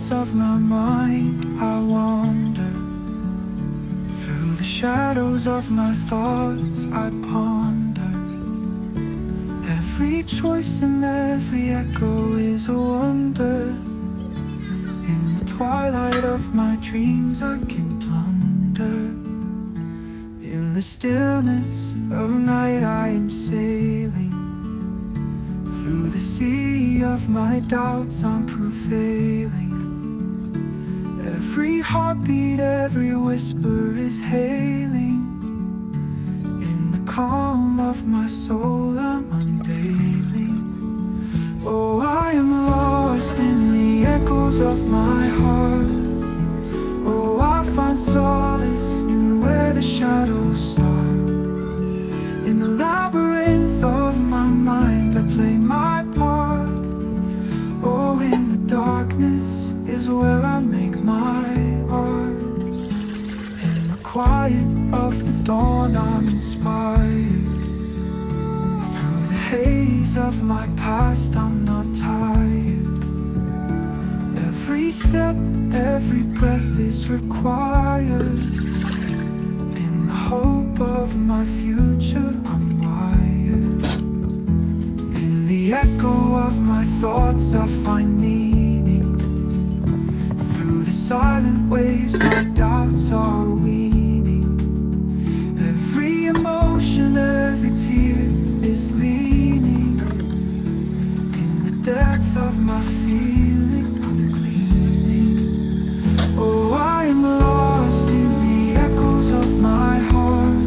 silence of my mind I wander. Through the shadows of my thoughts I ponder. Every choice and every echo is a wonder. In the twilight of my dreams I can plunder. In the stillness of night I am sailing. Through the sea of my doubts I'm prevailing. Every heartbeat, every whisper is hailing. In the calm of my soul I'm unveiling. Oh, I am lost in the echoes of my heart. Oh, I find solace in where the shadows start. In the labyrinth of my mind I play my part. Oh, in the darkness is where I make my art. In the quiet of the dawn I'm inspired. Through the haze of my past I'm not tired. Every step, every breath is required. In the hope of my future I'm wired. In the echo of my thoughts I find meaning. Through the silent waves my doubts are weaning. Every emotion, every tear is leaning. In the depth of my feeling I'm gleaning. Oh, I am lost in the echoes of my heart.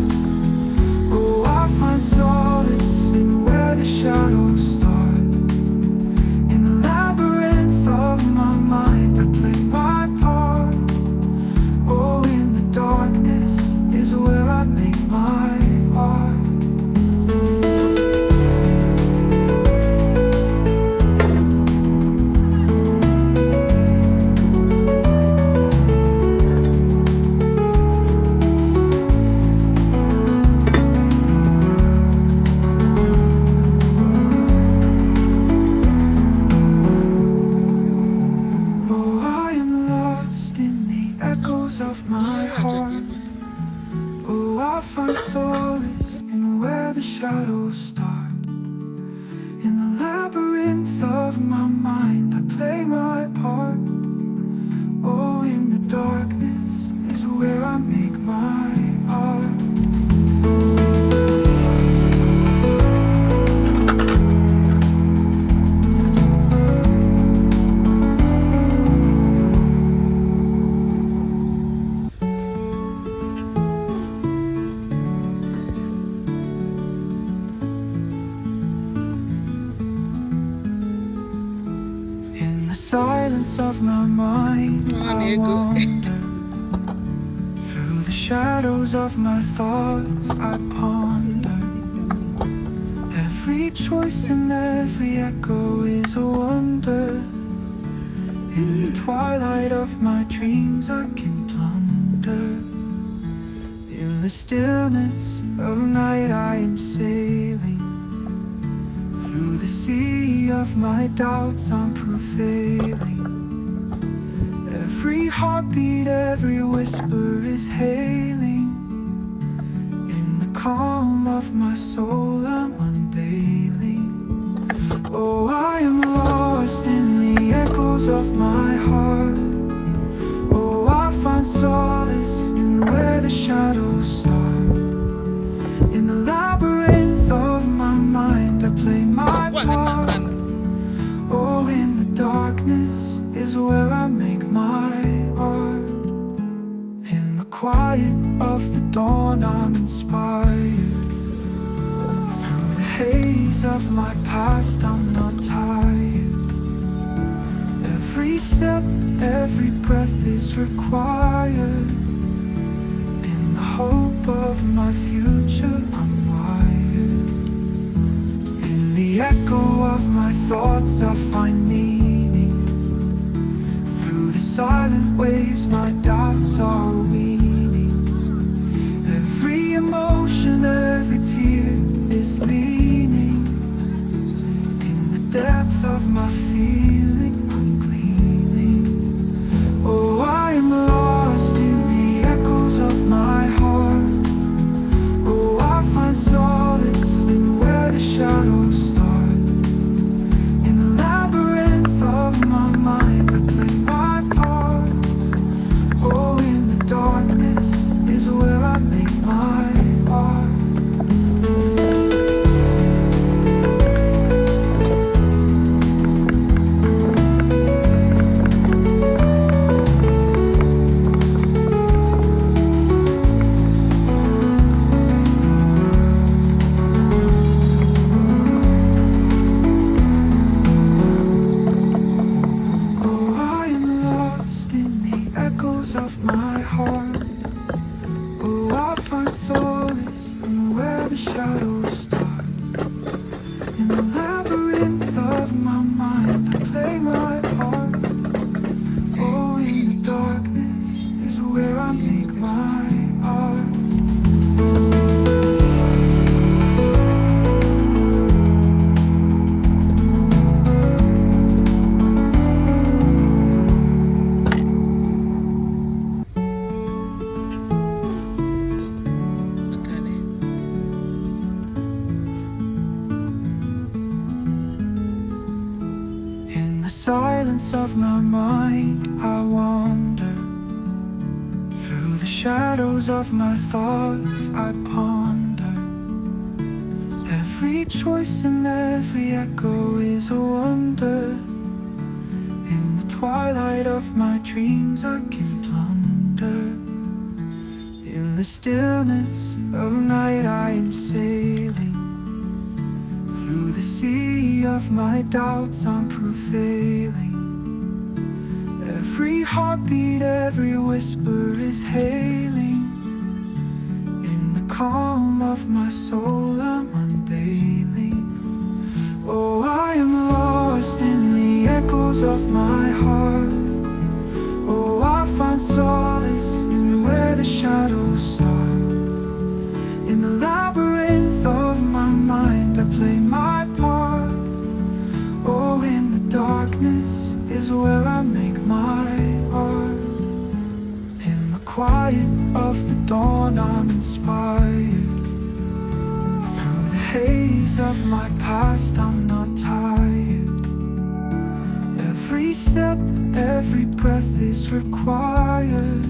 Oh, I find solace in where the shadows start. In the labyrinth of my mind I play my part. Oh, in the darkness is where I make my art. Oh, I am lost in the echoes of my heart. Oh, I find solace in where the shadows start. In the labyrinth of my mind I play my part. Oh, in the darkness is where I make my art. In the silence of my mind I wander. Through the shadows of my thoughts I ponder. Every choice and every echo is a wonder. In the twilight of my dreams I can plunder. In the stillness of night I am sailing. Through the sea of my doubts I'm prevailing. Every heartbeat, every whisper is hailing. In the calm of my soul I'm unveiling. Oh, I am lost in the echoes of my heart. Oh, I find solace in where the shadows start. In the labyrinth of my mind I play my part. Oh, in the darkness is where I make my art. In the quiet of the dawn I'm inspired. Through the haze of my past I'm not tired. Every step, every breath is required. In the hope of my future I'm wired. In the echo of my thoughts I find meaning. Through the silent waves my doubts are weaning. Every emotion, every tear is leaning. In the depth of my feeling I'm gleaning. silence of my mind I wander. Through the shadows of my thoughts I ponder. Every choice and every echo is a wonder. In the twilight of my dreams I can plunder. In the stillness of night I am sailing. Through the sea of my doubts I'm prevailing. Every heartbeat, every whisper is hailing. In the calm of my soul I'm unveiling. Oh, I am lost in the echoes of my heart. Oh, I find solace in where the shadows start. In the labyrinth of my mind I play my part. Oh, in the darkness is where I make my art. In the quiet of the dawn I'm inspired. Through the haze of my past I'm not tired. Every step, every breath is required.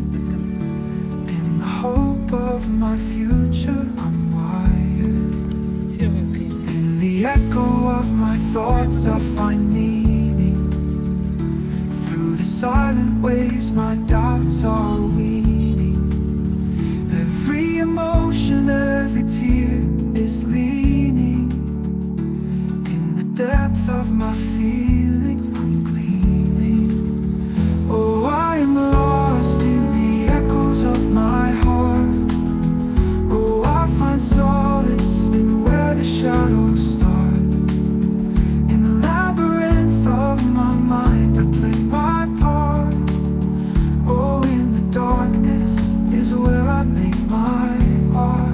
In the hope of my future I'm wired. In the echo of my thoughts I find meaning. Through the silent waves my doubts are weaning. Every emotion, every tear is leaning. In the depth of my feeling I'm gleaning. Oh, I am lost in the echoes of my heart. Oh, I find solace in where the shadows start. In the labyrinth of my mind I play my part. Oh, in the darkness is where I make my art.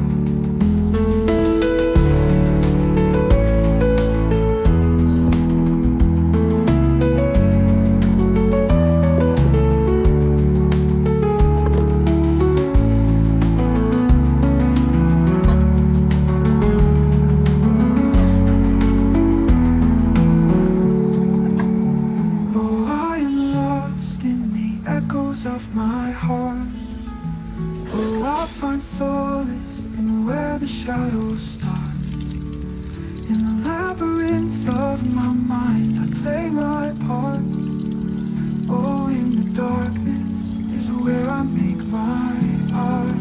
Of my heart. Oh, I find solace in where the shadows start. In the labyrinth of my mind I play my part. Oh, in the darkness is where I make my art.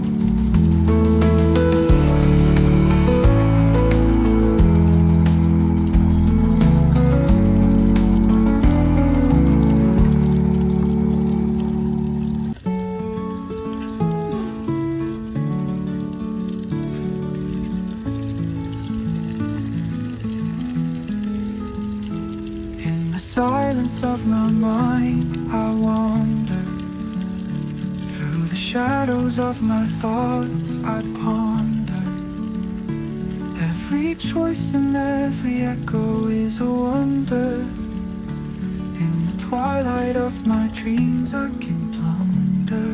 Silence of my mind I wander. Through the shadows of my thoughts I ponder. Every choice and every echo is a wonder. In the twilight of my dreams I can plunder.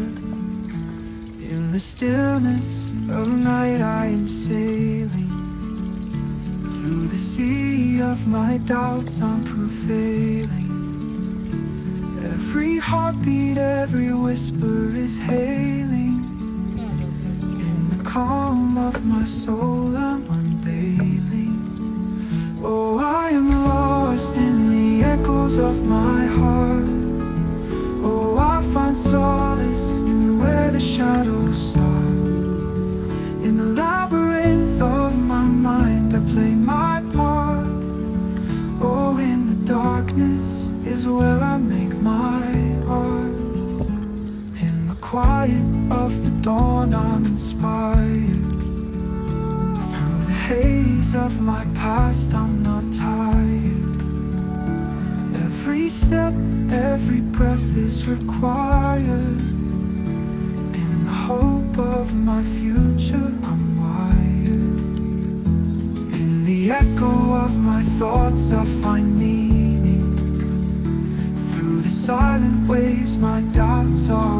In the stillness of night I am sailing. Through the sea of my doubts I'm prevailing. Every heartbeat, every whisper is hailing. In the calm of my soul I'm unveiling. Oh, I am lost in the echoes of my heart. Oh, I find solace in where the shadows start. In the labyrinth of my mind I play my part. Oh, in the darkness is where I make my art. In the quiet of the dawn I'm inspired. Through the haze of my past I'm not tired. Every step, every breath is required. In the hope of my future I'm wired. In the echo of my thoughts I find meaning. Through the silent waves my doubts are